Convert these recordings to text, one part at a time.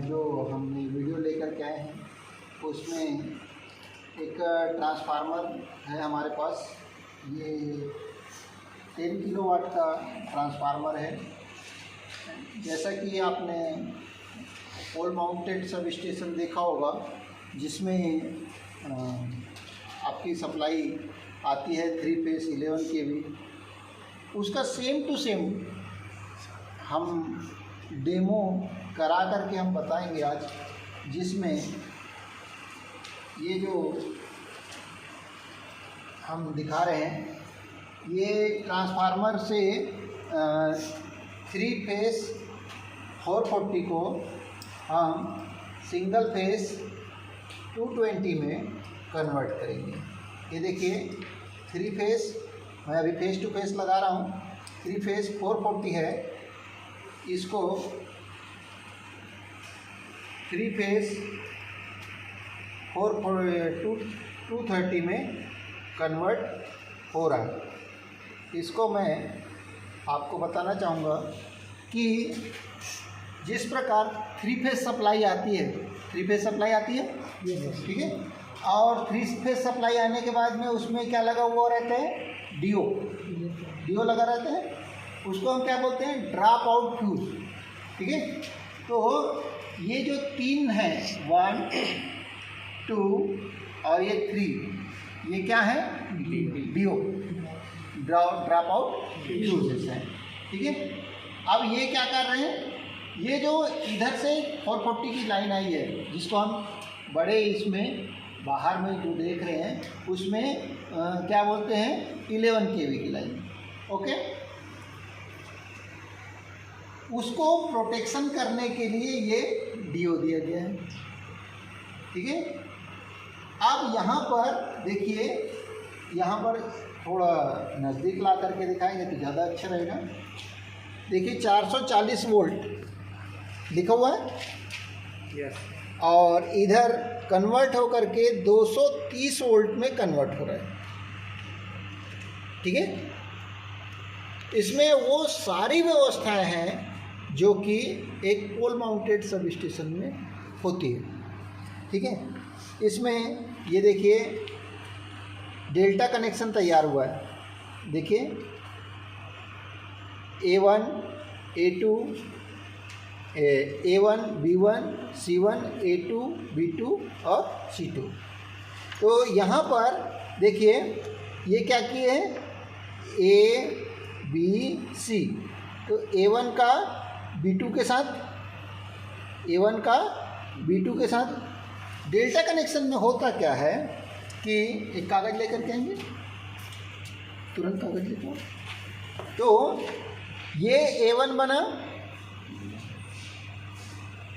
जो हमने वीडियो लेकर के आए हैं उसमें एक ट्रांसफार्मर है हमारे पास। ये 10 किलोवाट का ट्रांसफार्मर है। जैसा कि आपने पोल माउंटेड सब स्टेशन देखा होगा जिसमें आपकी सप्लाई आती है 3 फेस 11 kV, उसका सेम टू सेम हम डेमो करा करके हम बताएंगे आज, जिसमें ये जो हम दिखा रहे हैं ये ट्रांसफार्मर से 3 फेस 440 को हम सिंगल फेस 220 में कन्वर्ट करेंगे। ये देखिए 3 फेस, मैं अभी फेस टू फेस लगा रहा हूँ, 3 फेस 440 है, इसको 3 फेस 230 में कन्वर्ट हो रहा है। इसको मैं आपको बताना चाहूँगा कि जिस प्रकार 3 फेस सप्लाई आती है, 3 फेस सप्लाई आती है, ठीक है, और 3 फेस सप्लाई आने के बाद में उसमें क्या लगा हुआ रहता है, डीओ लगा रहता है, उसको हम क्या बोलते हैं, ड्रॉप आउट फ्यूज, ठीक है। तो ये जो 3 है, 1 2 और ये 3, ये क्या है, डीओ ड्रॉप आउट फ्यूजेस हैं, ठीक है। अब ये क्या कर रहे हैं, ये जो इधर से 440 की लाइन आई है जिसको हम बड़े इसमें बाहर में जो देख रहे हैं उसमें क्या बोलते हैं, 11 kV की लाइन, ओके। उसको प्रोटेक्शन करने के लिए ये डीओ दिया गया है, ठीक है। अब यहाँ पर देखिए, यहाँ पर थोड़ा नज़दीक ला करके दिखाएंगे तो ज़्यादा अच्छा रहेगा। देखिए 440 वोल्ट लिखा हुआ है, यस, और इधर कन्वर्ट होकर के 230 वोल्ट में कन्वर्ट हो रहा है, ठीक है। इसमें वो सारी व्यवस्थाएं हैं जो कि एक पोल माउंटेड सब स्टेशन में होती है, ठीक है। इसमें ये देखिए डेल्टा कनेक्शन तैयार हुआ है, देखिए A1 A2 A1 B1 C1 A2 B2 और C2। तो यहाँ पर देखिए ये क्या किए हैं, A B C, तो A1 का B2 के साथ, A1 का B2 के साथ। डेल्टा कनेक्शन में होता क्या है कि एक कागज़ लेकर के आएंगे, तुरंत कागज़ लेकर, तो ये A1 बना,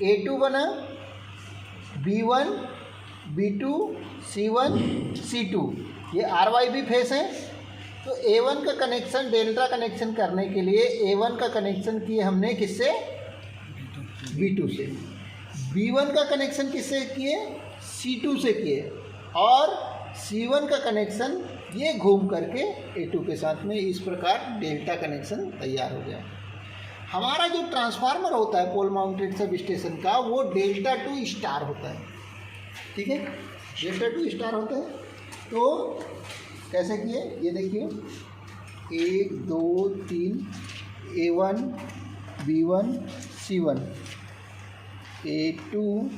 A2 बना, B1 B2 C1 C2, ये RYB फेस है। तो A1 का कनेक्शन डेल्टा कनेक्शन करने के लिए A1 का कनेक्शन किए हमने किससे, B2 से। B1 का कनेक्शन किससे किए, C2 से किए, और C1 का कनेक्शन ये घूम करके A2 के साथ में, इस प्रकार डेल्टा कनेक्शन तैयार हो गया। हमारा जो ट्रांसफार्मर होता है पोल माउंटेड सब स्टेशन का, वो डेल्टा टू स्टार होता है, ठीक है, डेल्टा टू स्टार होता है। तो कैसे किए, ये देखिए 1 2 3 A1 B1 C1 A2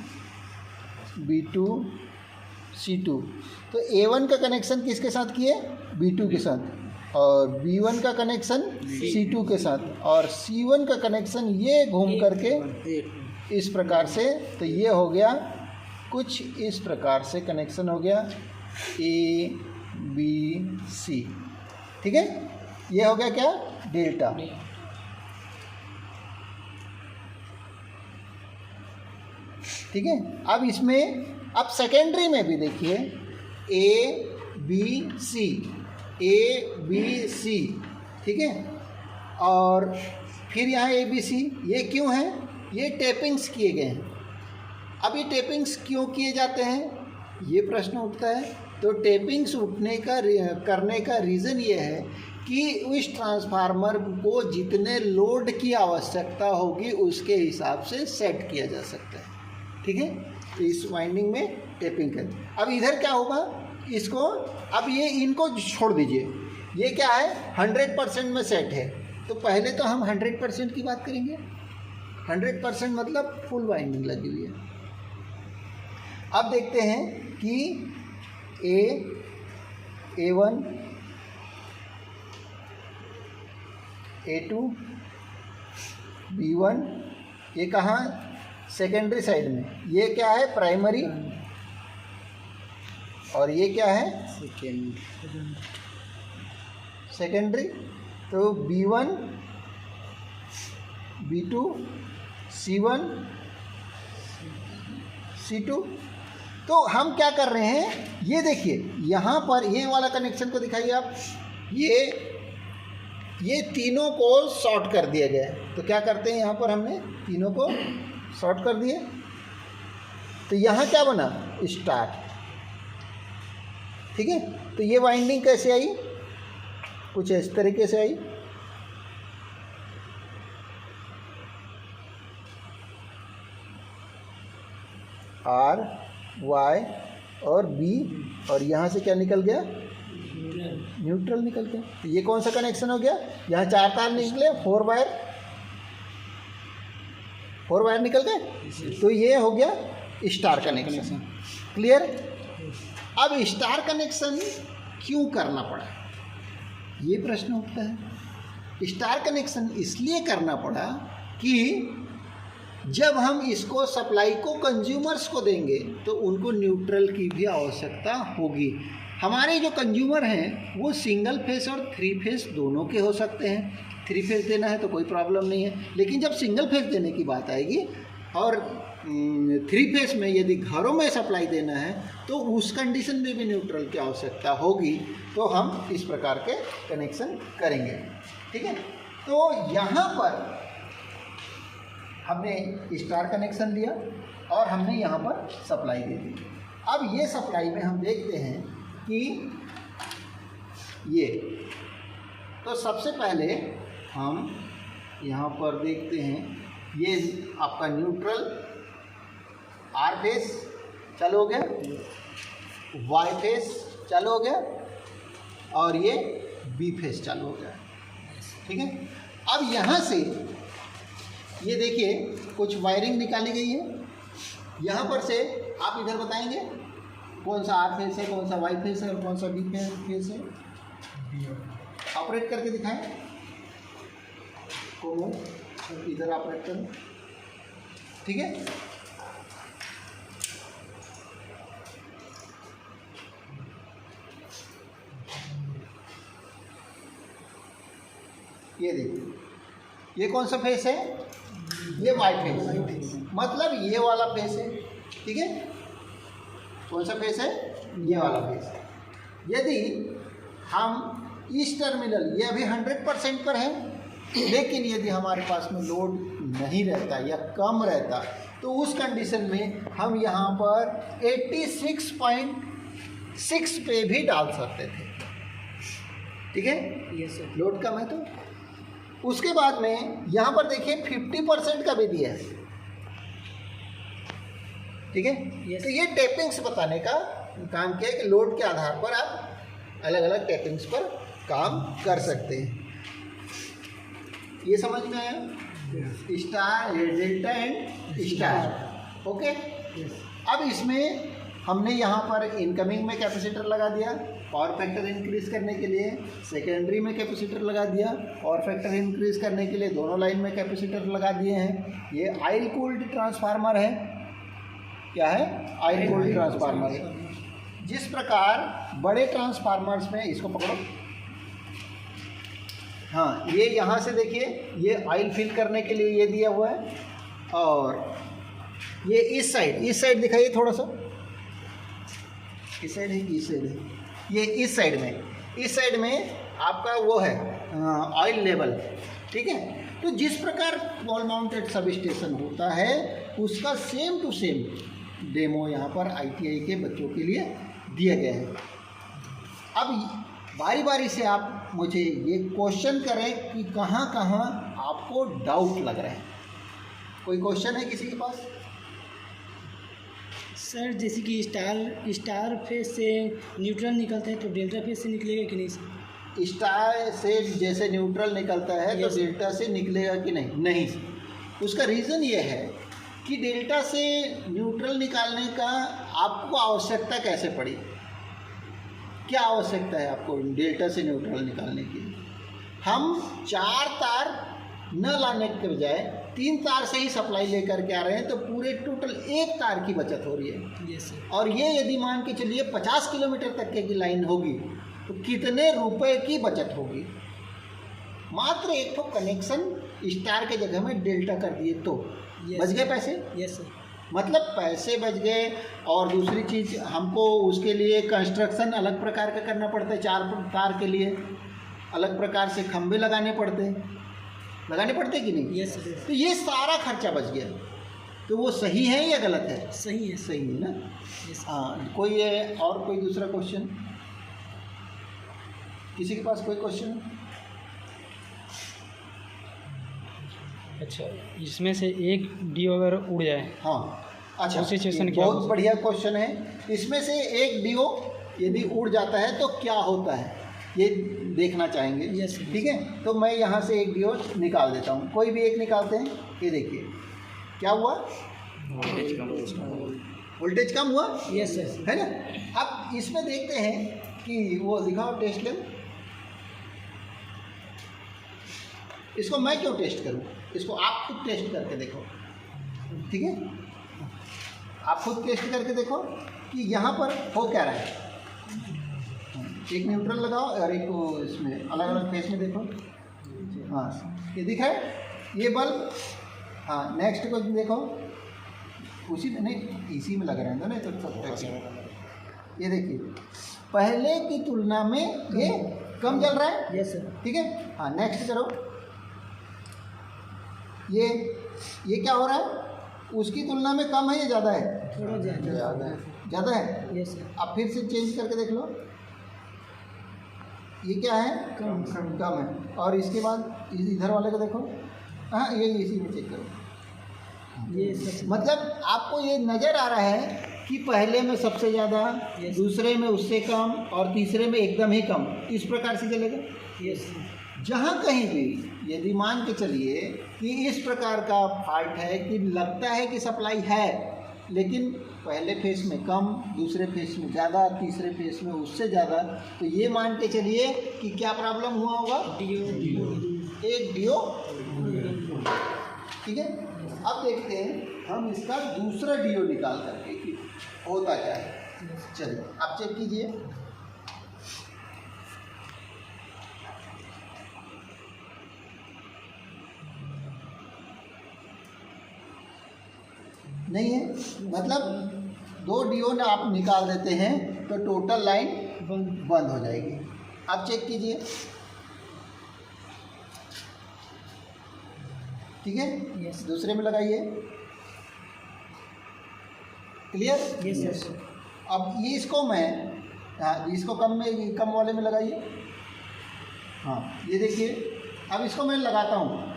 B2 C2। तो A1 का कनेक्शन किसके साथ किए, B2 के साथ, और B1 का कनेक्शन C2 के साथ, और C1 का कनेक्शन ये घूम करके इस प्रकार से, तो ये हो गया कुछ इस प्रकार से कनेक्शन हो गया A B C, ठीक है। ये हो गया क्या, डेल्टा। ठीक है। अब इसमें अब सेकेंडरी में भी देखिए A B C, ठीक है, और फिर यहाँ ABC, ये क्यों है, ये टेपिंग्स किए गए हैं। अब ये टेपिंग्स क्यों किए जाते हैं, ये प्रश्न उठता है। तो टेपिंग्स उठने का करने का रीज़न ये है कि उस ट्रांसफार्मर को जितने लोड की आवश्यकता होगी उसके हिसाब से सेट किया जा सकता है। ठीक है, तो इस वाइंडिंग में टेपिंग कर। अब इधर क्या होगा, इसको अब ये इनको छोड़ दीजिए, ये क्या है 100% में सेट है, तो पहले तो हम 100% की बात करेंगे। 100% मतलब फुल वाइंडिंग लगी हुई है। अब देखते हैं कि A1 A2 B1 ये कहाँ सेकेंडरी साइड में, ये क्या है प्राइमरी और ये क्या है सेकेंडरी। तो B1 B2 C1 C2। तो हम क्या कर रहे हैं, ये देखिए यहाँ पर ये वाला कनेक्शन को दिखाइए आप, ये तीनों को शॉर्ट कर दिया गया है। तो क्या करते हैं, यहाँ पर हमने तीनों को शॉर्ट कर दिए, तो यहाँ क्या बना स्टार। ठीक है, तो ये वाइंडिंग कैसे आई, कुछ इस तरीके से आई। R Y और B और यहाँ से क्या निकल गया, न्यूट्रल निकल गया। तो ये कौन सा कनेक्शन हो गया, यहाँ 4 तार निकले, 4 वायर निकल गए, तो ये हो गया स्टार कनेक्शन। क्लियर। अब स्टार कनेक्शन क्यों करना पड़ा, ये प्रश्न उठता है। स्टार कनेक्शन इसलिए करना पड़ा कि जब हम इसको सप्लाई को कंज्यूमर्स को देंगे तो उनको न्यूट्रल की भी आवश्यकता होगी। हमारे जो कंज्यूमर हैं वो सिंगल फेस और 3 फेस दोनों के हो सकते हैं। 3 फेस देना है तो कोई प्रॉब्लम नहीं है, लेकिन जब सिंगल फेस देने की बात आएगी और 3 फेस में यदि घरों में सप्लाई देना है तो उस कंडीशन में भी न्यूट्रल की आवश्यकता होगी। तो हम इस प्रकार के कनेक्शन करेंगे। ठीक है, तो यहाँ पर हमने स्टार कनेक्शन लिया और हमने यहाँ पर सप्लाई दे दी। अब ये सप्लाई में हम देखते हैं कि ये, तो सबसे पहले हम यहाँ पर देखते हैं, ये आपका न्यूट्रल आर फेस चालू हो गया, वाई फेस चालू हो गया और ये बी फेस चालू हो गया। ठीक है, अब यहाँ से ये देखिए कुछ वायरिंग निकाली गई है। यहाँ पर से आप इधर बताएंगे कौन सा आर फेस है, कौन सा वाई फेस है और कौन सा बी फेस है। ऑपरेट करके दिखाएं, को इधर ऑपरेट करें। ठीक है, ये देखिए ये कौन सा फेस है, ये वाई फेस, मतलब ये वाला फेस है। ठीक है, कौन सा फेस है, ये वाला फेस है। यदि हम इस टर्मिनल, ये अभी 100% पर है, लेकिन यदि हमारे पास में लोड नहीं रहता या कम रहता तो उस कंडीशन में हम यहाँ पर 86.6 पे भी डाल सकते थे। ठीक है, लोड कम है तो। उसके बाद में यहाँ पर देखिए 50% का भी दिया है। ठीक है, तो ये टेपिंग्स बताने का काम किया है कि लोड के आधार पर आप अलग अलग टेपिंग्स पर काम कर सकते हैं। ये समझ में आया, star, delta and star. Okay, अब इसमें हमने यहाँ पर इनकमिंग में कैपेसिटर लगा दिया पावर फैक्टर इंक्रीज करने के लिए, सेकेंडरी में कैपेसिटर लगा दिया पावर फैक्टर इंक्रीज करने के लिए, दोनों लाइन में कैपेसिटर लगा दिए हैं। ये ऑयल कूल्ड ट्रांसफार्मर है। क्या है, ऑयल कूल्ड ट्रांसफार्मर है। जिस प्रकार बड़े ट्रांसफार्मर्स में, इसको पकड़ो, हाँ, ये यहाँ से देखिए ये ऑयल फिल करने के लिए ये दिया हुआ है, और ये इस साइड दिखाइए थोड़ा सा, इस साइड है कि इस साइड है, ये इस साइड में आपका वो है ऑयल लेवल। ठीक है, तो जिस प्रकार वॉल माउंटेड सब स्टेशन होता है उसका सेम टू सेम डेमो यहाँ पर ITI के बच्चों के लिए दिया गया है। अब बारी बारी से आप मुझे ये क्वेश्चन करें कि कहाँ कहाँ आपको डाउट लग रहा है। कोई क्वेश्चन है किसी के पास? सर जैसे कि स्टार फेस से न्यूट्रल निकलता है तो डेल्टा फेस से निकलेगा कि नहीं सर? स्टार से जैसे न्यूट्रल निकलता है तो Yes. डेल्टा से निकलेगा कि नहीं? नहीं। उसका रीज़न ये है कि डेल्टा से न्यूट्रल निकालने का आपको आवश्यकता कैसे पड़ी? क्या आवश्यकता है आपको डेल्टा से न्यूट्रल निकालने की? हम 4 तार न लाने के बजाय 3 तार से ही सप्लाई लेकर के आ रहे हैं, तो पूरे टोटल 1 तार की बचत हो रही है। Yes sir. और ये यदि मान के चलिए 50 किलोमीटर तक की लाइन होगी तो कितने रुपए की बचत होगी? मात्र एक तो कनेक्शन स्टार के जगह में डेल्टा कर दिए तो बच गए पैसे। Yes sir. मतलब पैसे बच गए। और दूसरी चीज़, हमको उसके लिए कंस्ट्रक्शन अलग प्रकार का करना पड़ता है, 4 तार के लिए अलग प्रकार से खंभे लगाने पड़ते कि नहीं? Yes sir. तो ये सारा खर्चा बच गया। तो वो सही है या गलत है? सही है। सही है ना? यस। हाँ। कोई है और कोई दूसरा क्वेश्चन? किसी के पास कोई क्वेश्चन? अच्छा, इसमें से एक डीओ अगर उड़ जाए, हाँ। अच्छा, वो सिचुएशन ये क्या बहुत हो बढ़िया क्वेश्चन है। इसमें से एक डीओ यदि उड़ जाता है तो क्या होता है, ये देखना चाहेंगे। Yes, sir. ठीक है, तो मैं यहाँ से एक डीओ निकाल देता हूँ। कोई भी एक निकालते हैं। ये देखिए क्या हुआ, वोल्टेज कम हुआ। Yes sir. है ना? अब इसमें देखते हैं कि वो दिखाओ टेस्ट लेवल। इसको मैं क्यों टेस्ट करूं? इसको आप खुद टेस्ट करके देखो। ठीक है, आप खुद टेस्ट करके देखो कि यहाँ पर हो क्या रहा है। एक न्यूट्रल लगाओ और एक को इसमें अलग अलग फेस में देखो। हाँ, ये दिख रहा है ये बल्ब। हाँ, नेक्स्ट को देखो, उसी में नहीं, इसी में लग रहे हैं ना, तो सब। ये देखिए पहले की तुलना में ये कम जल रहा है। Yes sir. ठीक है। हाँ, नेक्स्ट करो। ये क्या हो रहा है? उसकी तुलना में कम है या ज़्यादा है? थोड़ा ज़्यादा। ज़्यादा है। Yes sir. अब फिर से चेंज करके देख लो। ये क्या है? कम। कम है। और इसके बाद इधर वाले को देखो। हाँ, ये इसी में चेक करो। ये सब मतलब आपको ये नज़र आ रहा है कि पहले में सबसे ज़्यादा, Yes. दूसरे में उससे कम और तीसरे में एकदम ही कम, इस प्रकार से चलेगा। Yes sir. जहाँ कहीं भी यदि मान के चलिए कि इस प्रकार का फॉल्ट है कि लगता है कि सप्लाई है, लेकिन पहले फेस में कम, दूसरे फेस में ज़्यादा, तीसरे फेस में उससे ज़्यादा, तो ये मान के चलिए कि क्या प्रॉब्लम हुआ होगा? एक डीओ। ठीक है। अब देखते हैं हम इसका दूसरा डीओ निकाल करके कि होता क्या है। चलिए आप चेक कीजिए। नहीं है, मतलब 2 डीओ ना आप निकाल देते हैं तो टोटल लाइन बंद हो जाएगी। आप चेक कीजिए। ठीक है। Yes. दूसरे में लगाइए। क्लियर? Yes sir. अब ये इसको मैं, हाँ, इसको कम वाले में लगाइए। हाँ, ये देखिए अब इसको मैं लगाता हूँ।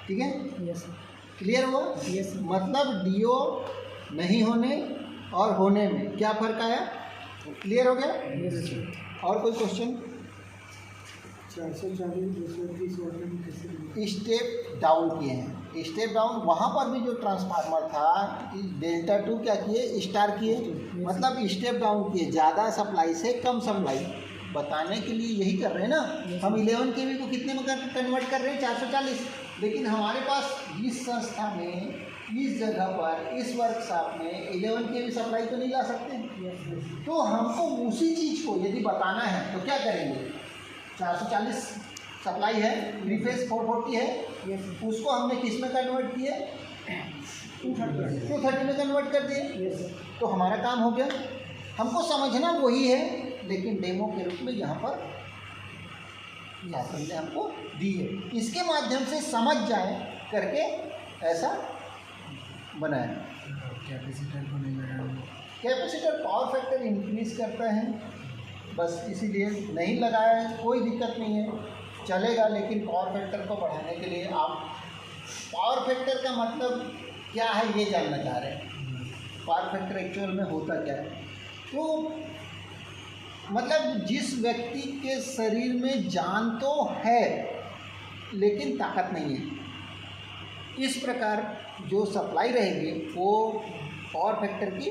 ठीक है। Yes sir. क्लियर हुआ? Yes. मतलब डीओ नहीं होने और होने में क्या फर्क आया? क्लियर हो गया? Yes sir. और कोई क्वेश्चन? 440 230 वाट में कैसे? स्टेप डाउन किए हैं। स्टेप डाउन वहाँ पर भी जो ट्रांसफार्मर था डेल्टा 2 क्या किए? स्टार किए। मतलब स्टेप डाउन किए, ज़्यादा सप्लाई से कम सप्लाई। बताने के लिए यही कर रहे हैं ना। हम 11 kV को कितने में कन्वर्ट कर रहे हैं? 440। लेकिन हमारे पास इस संस्था में, इस जगह पर, इस वर्कशॉप में 11 kV सप्लाई तो नहीं ला सकते। तो हमको उसी चीज़ को यदि बताना है तो क्या करेंगे? 440 सप्लाई है, 3 फेज 440 है, उसको हमने किस में कन्वर्ट किए? 230 में कन्वर्ट कर दिए। तो हमारा काम हो गया। हमको समझना वही है, लेकिन डेमो के रूप में यहाँ पर हमने हमको दी है। इसके माध्यम से समझ जाए करके ऐसा बनाया। कैपेसिटर को नहीं लगाया। कैपेसिटर पावर फैक्टर इंक्रीज करता है, बस इसीलिए नहीं लगाया है, कोई दिक्कत नहीं है, चलेगा। लेकिन पावर फैक्टर को बढ़ाने के लिए आप पावर फैक्टर का मतलब क्या है ये जानना चाह रहे हैं। पावर फैक्टर एक्चुअल में होता क्या है, तो मतलब जिस व्यक्ति के शरीर में जान तो है लेकिन ताकत नहीं है, इस प्रकार जो सप्लाई रहेगी वो पावर फैक्टर की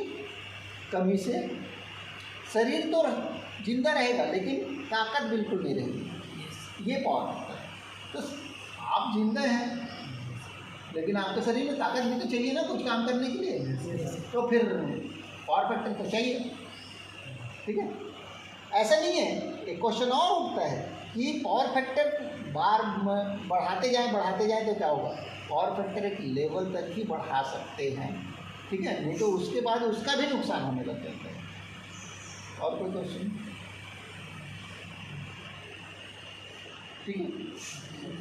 कमी से शरीर तो जिंदा रहेगा लेकिन ताकत बिल्कुल नहीं रहेगी, ये पावर फैक्टर है। तो आप जिंदा हैं लेकिन आपके शरीर में ताकत भी तो चाहिए ना कुछ काम करने के लिए, तो फिर पावर फैक्टर तो चाहिए। ठीक है, ऐसा नहीं है। एक क्वेश्चन और उठता है कि पावर फैक्टर बार बढ़ाते जाएं तो क्या होगा। पावर फैक्टर एक लेवल तक ही बढ़ा सकते हैं, ठीक है, नहीं तो उसके बाद उसका भी नुकसान होने लग जाता है। और कोई क्वेश्चन? ठीक है।